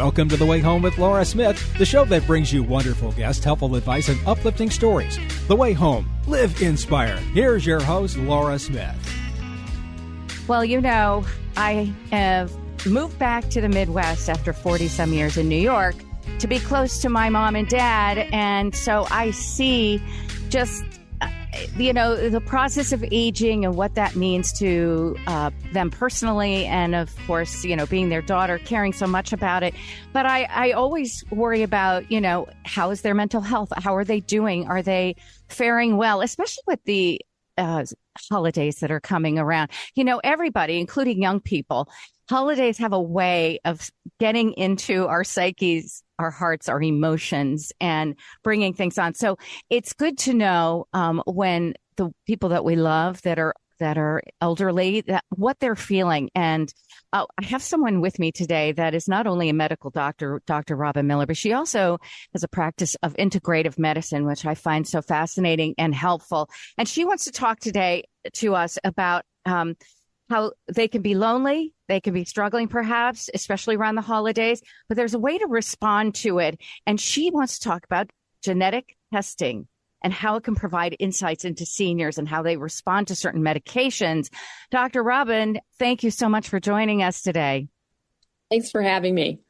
Welcome to The Way Home with Laura Smith, the show that brings you wonderful guests, helpful advice, and uplifting stories. The Way Home. Live inspired. Here's your host, Laura Smith. Well, I have moved back to the Midwest after 40-some years in New York to be close to my mom and dad. And so I see just, the process of aging and what that means to them personally. And of course, being their daughter, caring so much about it. But I always worry about, how is their mental health? How are they doing? Are they faring well, especially with the holidays that are coming around? Everybody, including young people, holidays have a way of getting into our psyches, our hearts, our emotions, and bringing things on. So it's good to know when the people that we love that are elderly, what they're feeling. And I have someone with me today that is not only a medical doctor, Dr. Robin Miller, but she also has a practice of integrative medicine, which I find so fascinating and helpful. And she wants to talk today to us about how they can be lonely, they can be struggling perhaps, especially around the holidays, but there's a way to respond to it. And she wants to talk about genetic testing and how it can provide insights into seniors and how they respond to certain medications. Dr. Robin, thank you so much for joining us today. Thanks for having me.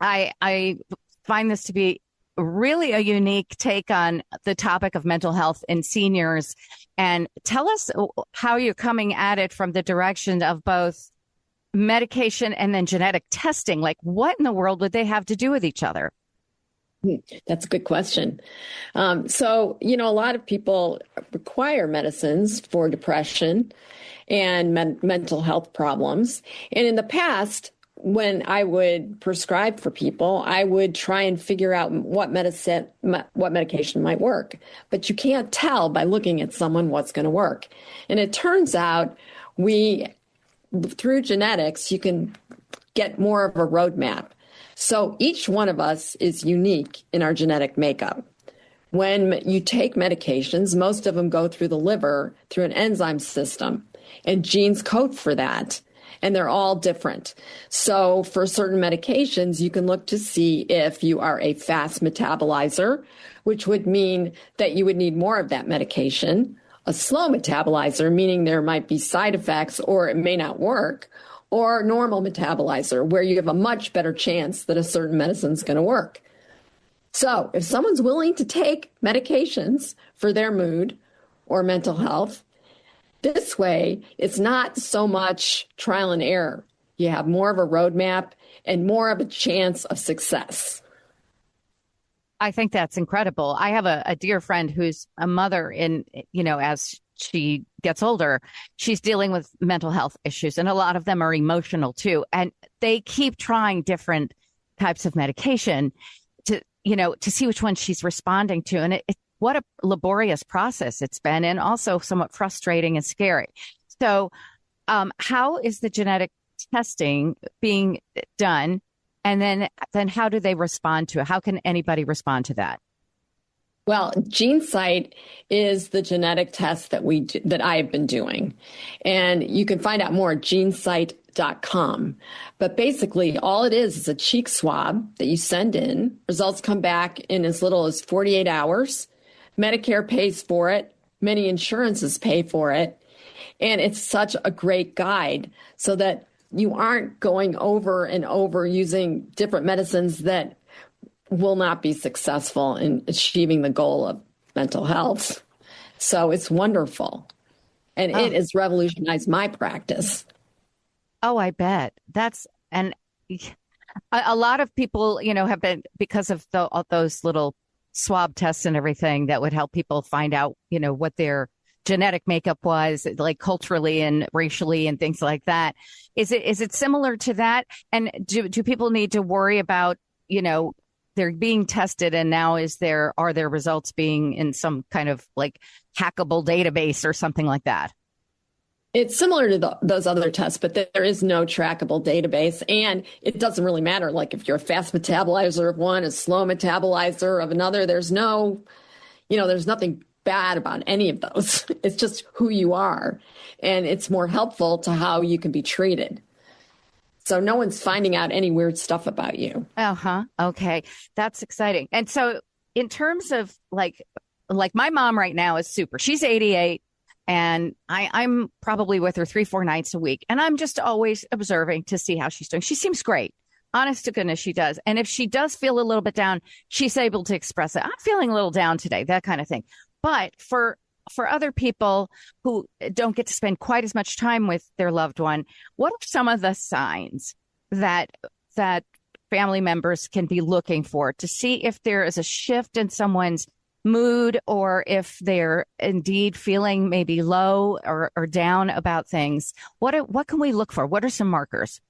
I find this to be really a unique take on the topic of mental health in seniors. And tell us how you're coming at it from the direction of both medication and then genetic testing. Like, what in the world would they have to do with each other? That's a good question. So, a lot of people require medicines for depression and mental health problems. And in the past, when I would prescribe for people, I would try and figure out what medication might work. But you can't tell by looking at someone what's going to work. And it turns out through genetics, you can get more of a roadmap. So each one of us is unique in our genetic makeup. When you take medications, most of them go through the liver through an enzyme system, and genes code for that. And they're all different. So for certain medications, you can look to see if you are a fast metabolizer, which would mean that you would need more of that medication. A slow metabolizer, meaning there might be side effects or it may not work. Or normal metabolizer, where you have a much better chance that a certain medicine is going to work. So if someone's willing to take medications for their mood or mental health, this way, it's not so much trial and error. You have more of a roadmap and more of a chance of success. I think that's incredible. I have a dear friend who's a mother as she gets older, she's dealing with mental health issues, and a lot of them are emotional too. And they keep trying different types of medication to see which one she's responding to. And what a laborious process it's been, and also somewhat frustrating and scary. So how is the genetic testing being done? And then how do they respond to it? How can anybody respond to that? Well, GeneSight is the genetic test that I have been doing. And you can find out more at genesight.com. But basically, all it is a cheek swab that you send in. Results come back in as little as 48 hours. Medicare pays for it. Many insurances pay for it. And it's such a great guide so that you aren't going over and over using different medicines that will not be successful in achieving the goal of mental health. So it's wonderful. And it has revolutionized my practice. Oh, I bet. And a lot of people, have been, because of those little swab tests and everything that would help people find out, what their genetic makeup was, like culturally and racially and things like that. Is it similar to that? And do people need to worry about, they're being tested, and now are their results being in some kind of like hackable database or something like that? It's similar to those other tests, but there is no trackable database, and it doesn't really matter. Like if you're a fast metabolizer of one, a slow metabolizer of another, there's nothing bad about any of those. It's just who you are, and it's more helpful to how you can be treated. So no one's finding out any weird stuff about you. Uh-huh. Okay. That's exciting. And so in terms of like my mom right now is super. She's 88 and I'm probably with her 3-4 nights a week. And I'm just always observing to see how she's doing. She seems great. Honest to goodness, she does. And if she does feel a little bit down, she's able to express it. I'm feeling a little down today, that kind of thing. But for other people who don't get to spend quite as much time with their loved one, what are some of the signs that family members can be looking for to see if there is a shift in someone's mood or if they're indeed feeling maybe low or down about things? What can we look for? What are some markers?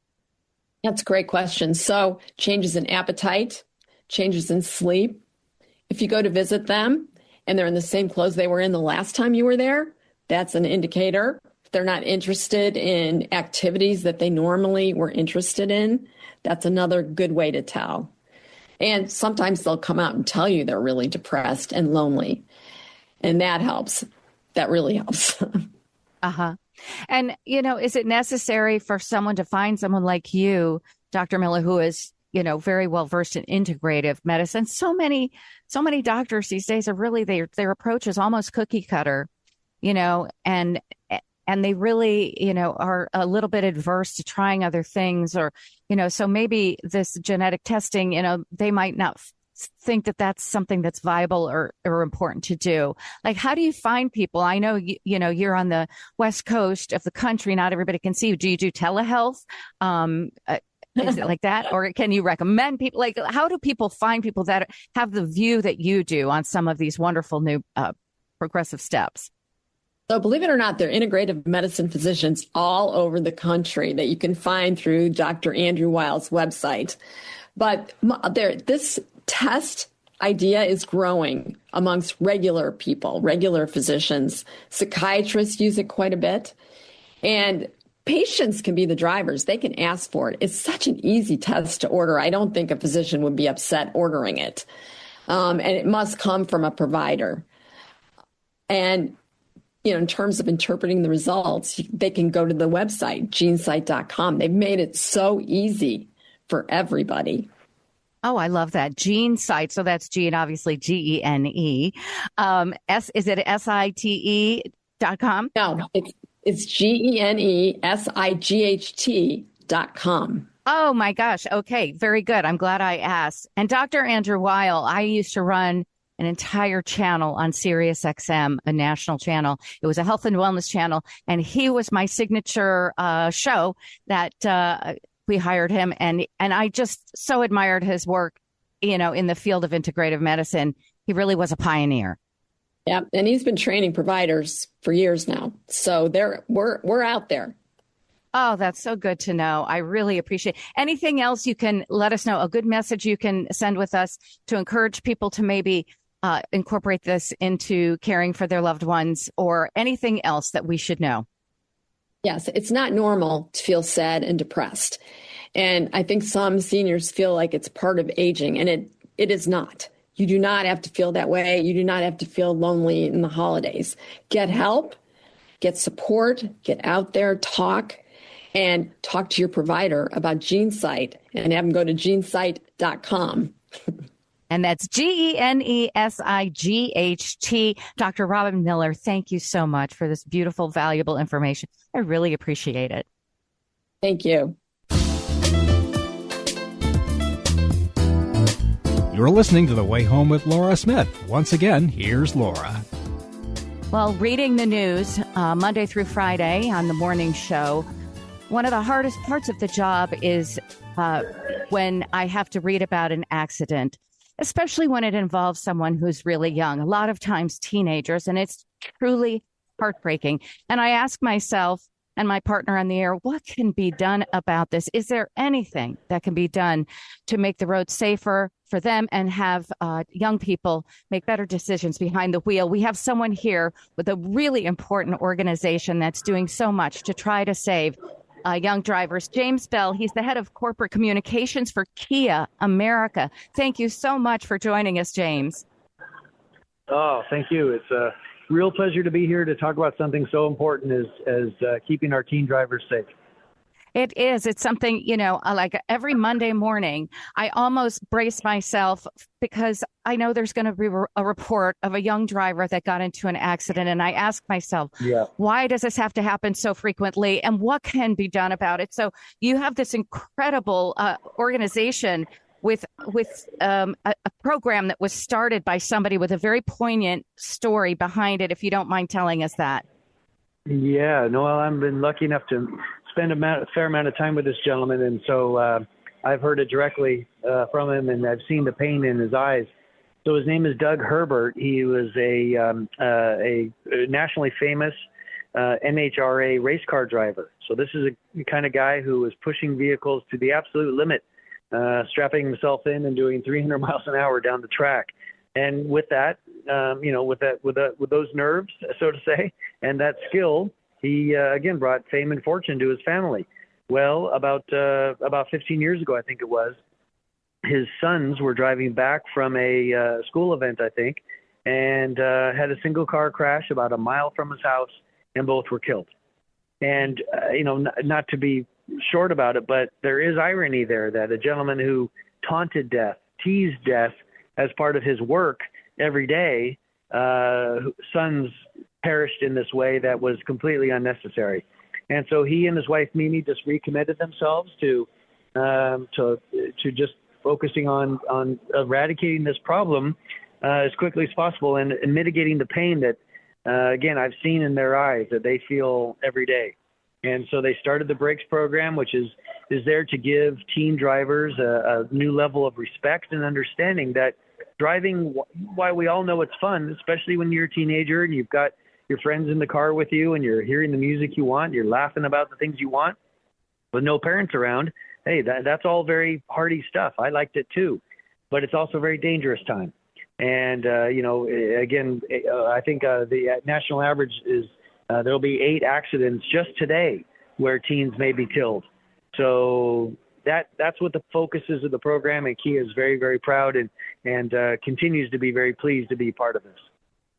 That's a great question. So changes in appetite, changes in sleep. If you go to visit them and they're in the same clothes they were in the last time you were there, that's an indicator. If they're not interested in activities that they normally were interested in, that's another good way to tell. And sometimes they'll come out and tell you they're really depressed and lonely. And that helps. That really helps. Uh-huh. And, is it necessary for someone to find someone like you, Dr. Miller, who is, very well versed in integrative medicine? So many doctors these days are really, their approach is almost cookie cutter, and they really, are a little bit adverse to trying other things or, so maybe this genetic testing, they might not think that that's something that's viable or important to do. Like, how do you find people? I know, you're on the West Coast of the country. Not everybody can see you. Do you do telehealth? Is it like that? Or can you recommend people? Like, how do people find people that have the view that you do on some of these wonderful new progressive steps? So believe it or not, there are integrative medicine physicians all over the country that you can find through Dr. Andrew Weil's website. But this test idea is growing amongst regular people, regular physicians. Psychiatrists use it quite a bit. And patients can be the drivers. They can ask for it. It's such an easy test to order. I don't think a physician would be upset ordering it. And it must come from a provider. And in terms of interpreting the results, they can go to the website, GeneSight.com. They've made it so easy for everybody. Oh, I love that. GeneSight. So that's Gene, obviously, Gene. Is it SITE.com? No, it's GeneSight.com. Oh, my gosh. Okay. Very good. I'm glad I asked. And Dr. Andrew Weil, I used to run an entire channel on Sirius XM, a national channel. It was a health and wellness channel. And he was my signature show that we hired him. And I just so admired his work, in the field of integrative medicine. He really was a pioneer. Yeah. And he's been training providers for years now. So we're out there. Oh, that's so good to know. I really appreciate it. Anything else you can let us know? A good message you can send with us to encourage people to maybe incorporate this into caring for their loved ones, or anything else that we should know? Yes, it's not normal to feel sad and depressed. And I think some seniors feel like it's part of aging, and it is not. You do not have to feel that way. You do not have to feel lonely in the holidays. Get help, get support, get out there, talk to your provider about GeneSight and have them go to GeneSight.com. And that's GeneSight. Dr. Robin Miller, thank you so much for this beautiful, valuable information. I really appreciate it. Thank you. You're listening to The Way Home with Laura Smith. Once again, here's Laura. Well, reading the news Monday through Friday on the morning show, one of the hardest parts of the job is when I have to read about an accident, especially when it involves someone who's really young, a lot of times teenagers, and it's truly heartbreaking. And I ask myself and my partner on the air, what can be done about this? Is there anything that can be done to make the road safer for them and have young people make better decisions behind the wheel? We have someone here with a really important organization that's doing so much to try to save young drivers. James Bell, he's the head of corporate communications for Kia America. Thank you so much for joining us, James. Oh, thank you. It's a real pleasure to be here to talk about something so important as keeping our teen drivers safe. It is. It's something, like every Monday morning, I almost brace myself because I know there's going to be a report of a young driver that got into an accident. And I ask myself, why does this have to happen so frequently? And what can be done about it? So you have this incredible organization with a program that was started by somebody with a very poignant story behind it, if you don't mind telling us that. Yeah, Noel, I've been lucky enough to spend a fair amount of time with this gentleman, and so I've heard it directly from him, and I've seen the pain in his eyes. So his name is Doug Herbert. He was a nationally famous NHRA race car driver. So this is a kind of guy who was pushing vehicles to the absolute limit, strapping himself in and doing 300 miles an hour down the track. And with that, with those nerves, so to say, and that skill, he again brought fame and fortune to his family. Well, about 15 years ago, I think it was, his sons were driving back from a school event, I think, and had a single car crash about a mile from his house, and both were killed. And not to be short about it, but there is irony there that a gentleman who taunted death, teased death as part of his work every day, sons perished in this way that was completely unnecessary. And so he and his wife Mimi just recommitted themselves to just focusing on eradicating this problem as quickly as possible and mitigating the pain that again I've seen in their eyes that they feel every day. And so they started the Brakes program, which is there to give teen drivers a new level of respect and understanding that driving, while we all know it's fun, especially when you're a teenager and you've got your friends in the car with you and you're hearing the music you want, you're laughing about the things you want, with no parents around, hey, that's all very hearty stuff. I liked it too, but it's also a very dangerous time. And, again, I think the national average is there'll be 8 accidents just today where teens may be killed. So that's what the focus is of the program, and Kia is very, very proud and continues to be very pleased to be part of this.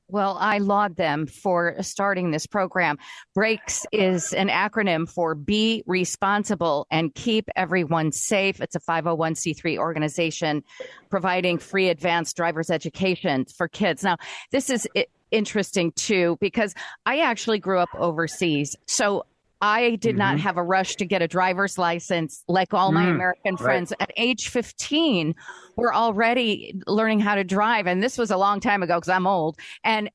Well, I laud them for starting this program. Brakes is an acronym for Be Responsible and Keep Everyone Safe. It's a 501c3 organization providing free advanced driver's education for kids. Now, this is interesting, too, because I actually grew up overseas. So I did not have a rush to get a driver's license like all my American friends. At age 15, we're already learning how to drive. And this was a long time ago because I'm old. And,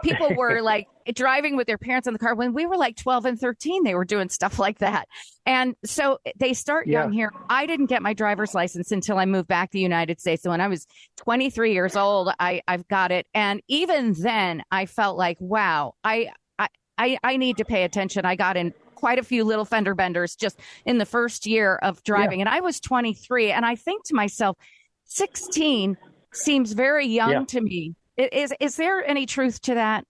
people were like driving with their parents in the car. When we were like 12 and 13, they were doing stuff like that. And so they start young here. I didn't get my driver's license until I moved back to the United States. So when I was 23 years old, I've got it. And even then, I felt like, wow, I need to pay attention. I got in quite a few little fender benders just in the first year of driving. And I was 23. And I think to myself, 16 seems very young to me. Is there any truth to that?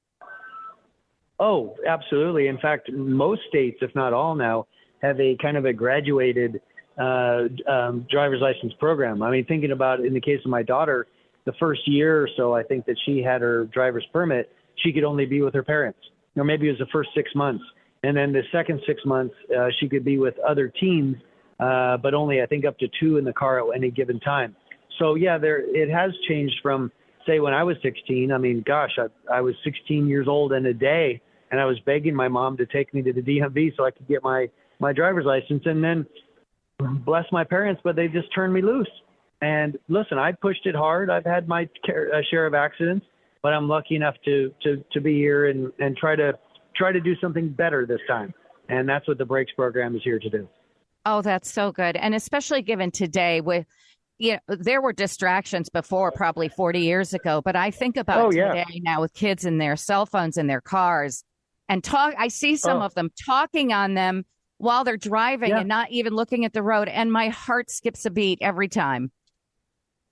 Oh, absolutely. In fact, most states, if not all now, have a kind of a graduated driver's license program. I mean, thinking about in the case of my daughter, the first year or so, I think that she had her driver's permit, she could only be with her parents. Or maybe it was the first 6 months. And then the second 6 months, she could be with other teens, but only, I think, up to 2 in the car at any given time. So, it has changed from, say, when I was 16. I mean, gosh, I was 16 years old and a day, and I was begging my mom to take me to the DMV so I could get my driver's license. And then, bless my parents, but they just turned me loose. And listen, I pushed it hard. I've had my share of accidents, but I'm lucky enough to be here and try to do something better this time. And that's what the Brakes program is here to do. Oh, that's so good. And especially given today with, there were distractions before, probably 40 years ago, but I think about today now with kids and their cell phones in their cars and I see some of them talking on them while they're driving and not even looking at the road. And my heart skips a beat every time.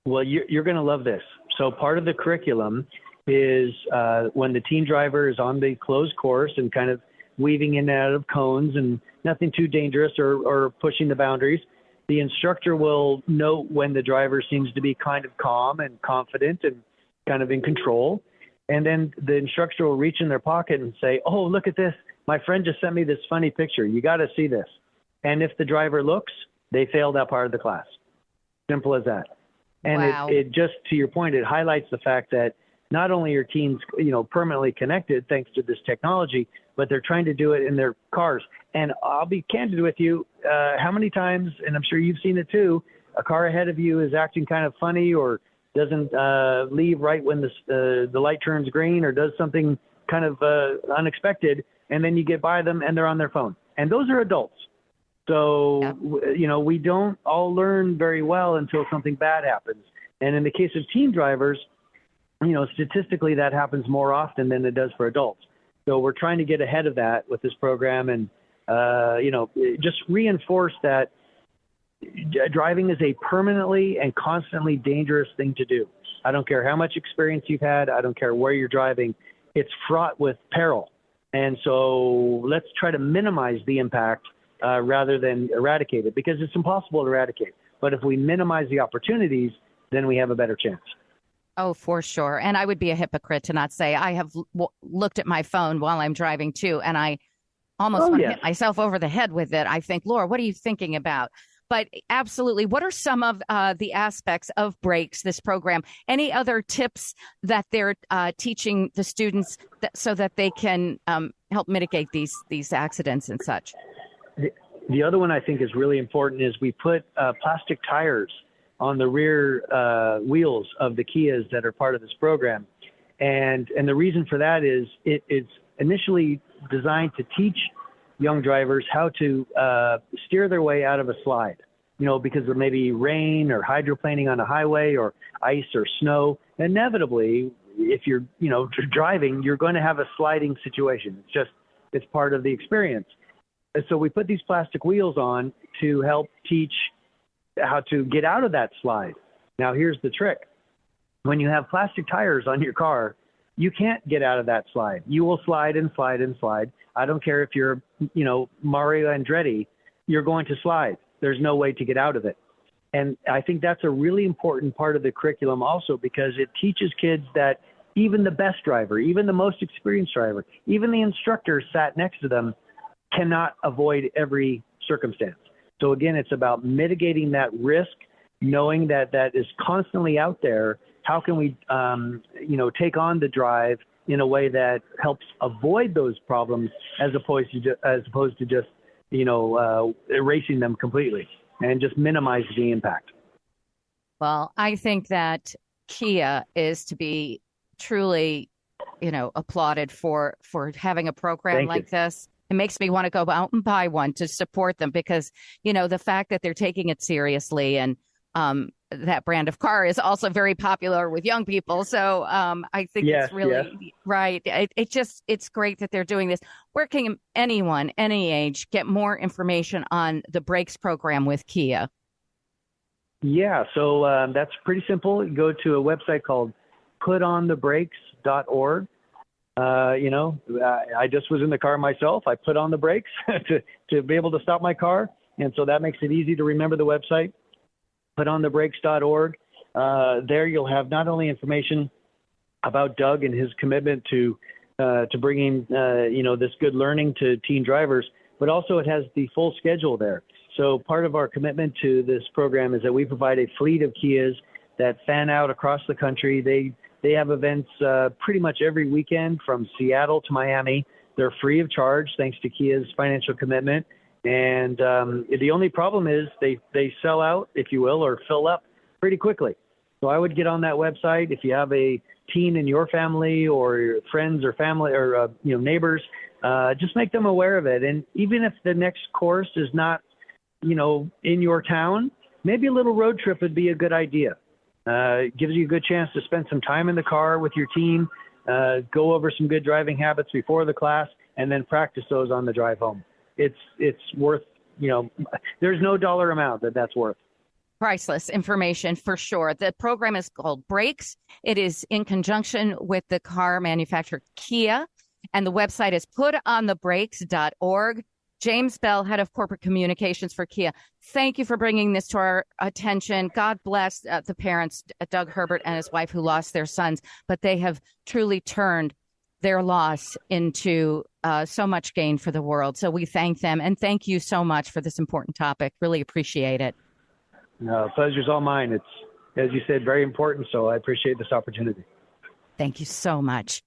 Well, you're going to love this. So part of the curriculum is when the teen driver is on the closed course and kind of weaving in and out of cones and nothing too dangerous or pushing the boundaries, the instructor will note when the driver seems to be kind of calm and confident and kind of in control. And then the instructor will reach in their pocket and say, oh, look at this. My friend just sent me this funny picture. You got to see this. And if the driver looks, they fail that part of the class. Simple as that. And Wow. it just, to your point, it highlights the fact that not only are teens, permanently connected thanks to this technology, but they're trying to do it in their cars. And I'll be candid with you, how many times, and I'm sure you've seen it too, a car ahead of you is acting kind of funny or doesn't leave right when the light turns green or does something kind of unexpected, and then you get by them and they're on their phone. And those are adults. So, Yeah. We don't all learn very well until something bad happens. And in the case of teen drivers, statistically that happens more often than it does for adults. So we're trying to get ahead of that with this program and, just reinforce that driving is a permanently and constantly dangerous thing to do. I don't care how much experience you've had. I don't care where you're driving. It's fraught with peril. And so let's try to minimize the impact rather than eradicate it, because it's impossible to eradicate. But if we minimize the opportunities, then we have a better chance. Oh, for sure. And I would be a hypocrite to not say I have looked at my phone while I'm driving too, and I almost want to hit myself over the head with it. I think, Laura, what are you thinking about? But absolutely, what are some of the aspects of Brakes, this program? Any other tips that they're teaching the students so that they can help mitigate these accidents and such? The other one I think is really important is we put plastic tires on the rear wheels of the Kias that are part of this program. And the reason for that is it's initially designed to teach young drivers how to steer their way out of a slide, because of maybe rain or hydroplaning on a highway or ice or snow. Inevitably, if you're, driving, you're going to have a sliding situation. It's part of the experience. And so we put these plastic wheels on to help teach how to get out of that slide. Now, here's the trick. When you have plastic tires on your car, you can't get out of that slide. You will slide and slide and slide. I don't care if you're, Mario Andretti, you're going to slide. There's no way to get out of it. And I think that's a really important part of the curriculum also, because it teaches kids that even the best driver, even the most experienced driver, even the instructor sat next to them cannot avoid every circumstance. So again, it's about mitigating that risk, knowing that that is constantly out there. How can we, take on the drive in a way that helps avoid those problems as opposed to just, erasing them completely and just minimize the impact? Well, I think that Kia is to be truly, applauded for having a program like this. It makes me want to go out and buy one to support them because, the fact that they're taking it seriously and that brand of car is also very popular with young people. So I think it's really right. It's great that they're doing this. Where can anyone, any age, get more information on the Brakes program with Kia? Yeah, so that's pretty simple. You go to a website called putonthebrakes.org. I just was in the car myself. I put on the brakes to be able to stop my car. And so that makes it easy to remember the website, putonthebrakes.org. There you'll have not only information about Doug and his commitment to bringing, this good learning to teen drivers, but also it has the full schedule there. So part of our commitment to this program is that we provide a fleet of Kias that fan out across the country. They have events pretty much every weekend from Seattle to Miami. They're free of charge thanks to Kia's financial commitment. And the only problem is they sell out, if you will, or fill up pretty quickly. So I would get on that website. If you have a teen in your family or your friends or family or neighbors, just make them aware of it. And even if the next course is not, in your town, maybe a little road trip would be a good idea. It gives you a good chance to spend some time in the car with your team, go over some good driving habits before the class, and then practice those on the drive home. It's worth, there's no dollar amount that's worth. Priceless information for sure. The program is called Brakes. It is in conjunction with the car manufacturer Kia, and the website is putonthebrakes.org. James Bell, Head of Corporate Communications for Kia, thank you for bringing this to our attention. God bless the parents, Doug Herbert and his wife, who lost their sons, but they have truly turned their loss into so much gain for the world. So we thank them and thank you so much for this important topic. Really appreciate it. No, pleasure's all mine. It's, as you said, very important. So I appreciate this opportunity. Thank you so much.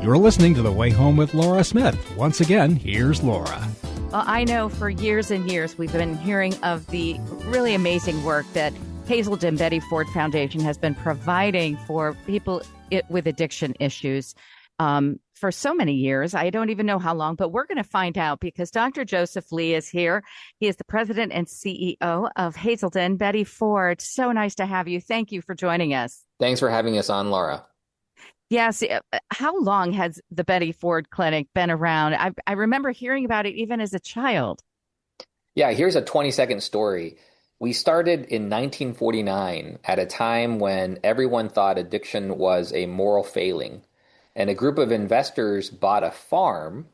You're listening to The Way Home with Laura Smith. Once again, here's Laura. Well, I know for years and years we've been hearing of the really amazing work that Hazelden Betty Ford Foundation has been providing for people with addiction issues for so many years. I don't even know how long, but we're going to find out because Dr. Joseph Lee is here. He is the president and CEO of Hazelden Betty Ford. So nice to have you. Thank you for joining us. Thanks for having us on, Laura. Yes. How long has the Betty Ford Clinic been around? I remember hearing about it even as a child. Yeah, here's a 20-second story. We started in 1949 at a time when everyone thought addiction was a moral failing. And a group of investors bought a farm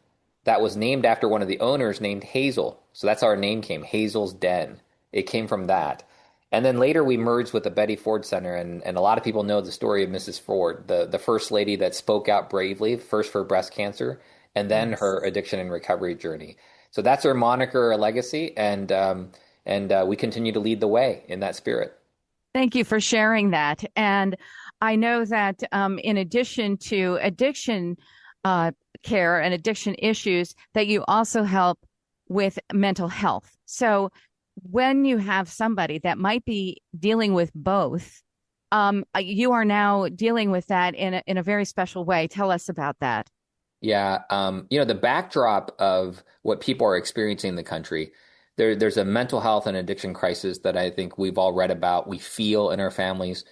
that was named after one of the owners named Hazel. So that's how our name came, Hazel's Den. It came from that. And then later we merged with the Betty Ford Center. And a lot of people know the story of Mrs. Ford, the first lady that spoke out bravely, first for breast cancer, and then her addiction and recovery journey. So that's her moniker, her legacy. And we continue to lead the way in that spirit. Thank you for sharing that. And I know that in addition to addiction care and addiction issues, that you also help with mental health. So when you have somebody that might be dealing with both, you are now dealing with that in a very special way. Tell us about that. Yeah. The backdrop of what people are experiencing in the country, there's a mental health and addiction crisis that I think we've all read about. We feel in our families.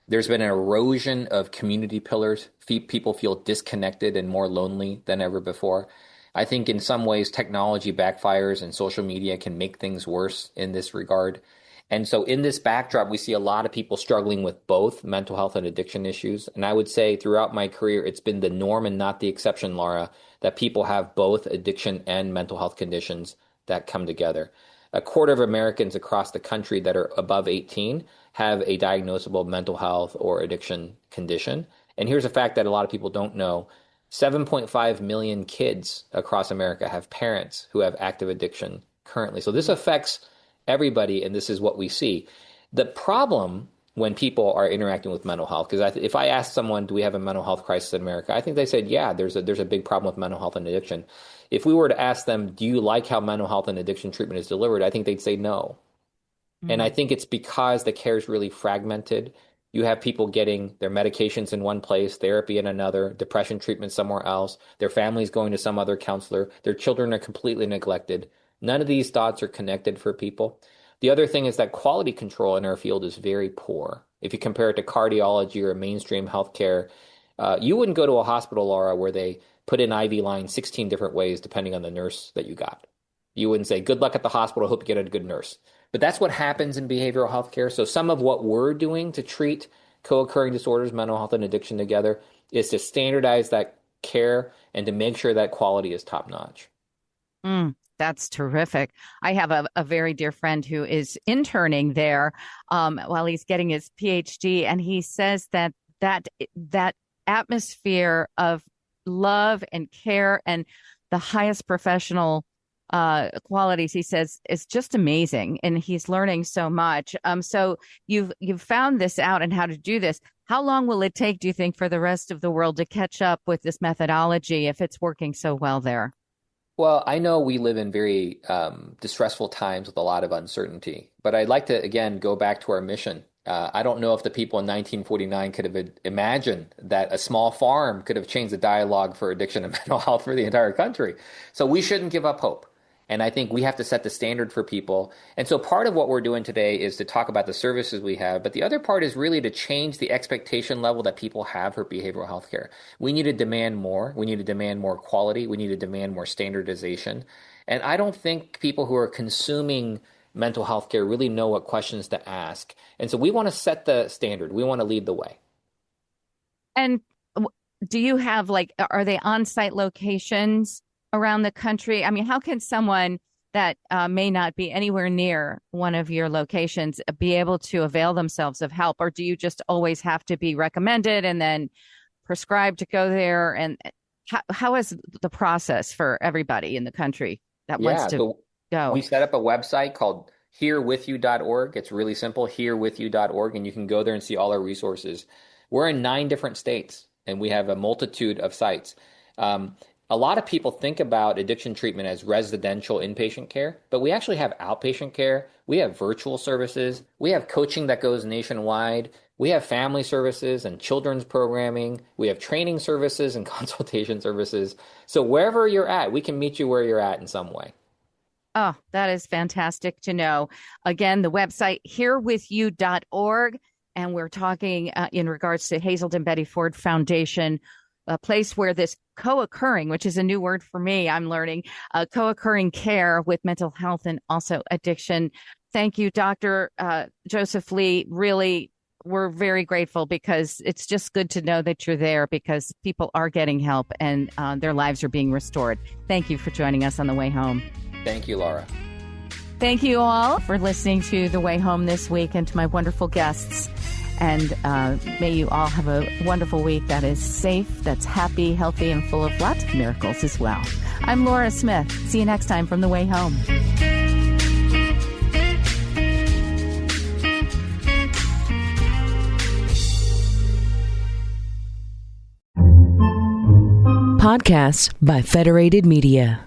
There's been an erosion of community pillars. People feel disconnected and more lonely than ever before. I think in some ways technology backfires and social media can make things worse in this regard. And so in this backdrop, we see a lot of people struggling with both mental health and addiction issues. And I would say throughout my career, it's been the norm and not the exception, Laura, that people have both addiction and mental health conditions that come together. A quarter of Americans across the country that are above 18 have a diagnosable mental health or addiction condition. And here's a fact that a lot of people don't know. 7.5 million kids across America have parents who have active addiction currently. So this affects everybody, and this is what we see. The problem when people are interacting with mental health, because if I ask someone, do we have a mental health crisis in America? I think they said, yeah, there's a big problem with mental health and addiction. If we were to ask them, do you like how mental health and addiction treatment is delivered? I think they'd say no. Mm-hmm. And I think it's because the care is really fragmented. You have people getting their medications in one place, therapy in another, depression treatment somewhere else, their families going to some other counselor, their children are completely neglected. None of these dots are connected for people. The other thing is that quality control in our field is very poor. If you compare it to cardiology or mainstream healthcare, you wouldn't go to a hospital, Laura, where they put in IV lines 16 different ways depending on the nurse that you got. You wouldn't say, good luck at the hospital, hope you get a good nurse. But that's what happens in behavioral health care. So some of what we're doing to treat co-occurring disorders, mental health and addiction together, is to standardize that care and to make sure that quality is top-notch. That's terrific. I have a very dear friend who is interning there while he's getting his PhD, and he says that atmosphere of love and care and the highest professional qualities, he says, is just amazing, and he's learning so much. So you've found this out and how to do this. How long will it take, do you think, for the rest of the world to catch up with this methodology if it's working so well there? Well, I know we live in very distressful times with a lot of uncertainty, but I'd like to, again, go back to our mission. I don't know if the people in 1949 could have imagined that a small farm could have changed the dialogue for addiction and mental health for the entire country. So we shouldn't give up hope. And I think we have to set the standard for people. And so part of what we're doing today is to talk about the services we have. But the other part is really to change the expectation level that people have for behavioral health care. We need to demand more. We need to demand more quality. We need to demand more standardization. And I don't think people who are consuming mental health care really know what questions to ask. And so we want to set the standard. We want to lead the way. And do you have, are they on-site locations around the country? I mean, how can someone that may not be anywhere near one of your locations be able to avail themselves of help? Or do you just always have to be recommended and then prescribed to go there? And how is the process for everybody in the country that wants to go? We set up a website called herewithyou.org. It's really simple, herewithyou.org, and you can go there and see all our resources. We're in 9 different states, and we have a multitude of sites. A lot of people think about addiction treatment as residential inpatient care, but we actually have outpatient care. We have virtual services. We have coaching that goes nationwide. We have family services and children's programming. We have training services and consultation services. So wherever you're at, we can meet you where you're at in some way. Oh, that is fantastic to know. Again, the website, herewithyou.org. And we're talking in regards to Hazelden Betty Ford Foundation, a place where this co-occurring, which is a new word for me, I'm learning, co-occurring care with mental health and also addiction. Thank you, Dr. Joseph Lee. Really, we're very grateful because it's just good to know that you're there because people are getting help and their lives are being restored. Thank you for joining us on The Way Home. Thank you, Laura. Thank you all for listening to The Way Home this week and to my wonderful guests. And may you all have a wonderful week that is safe, that's happy, healthy, and full of lots of miracles as well. I'm Laura Smith. See you next time from The Way Home. Podcasts by Federated Media.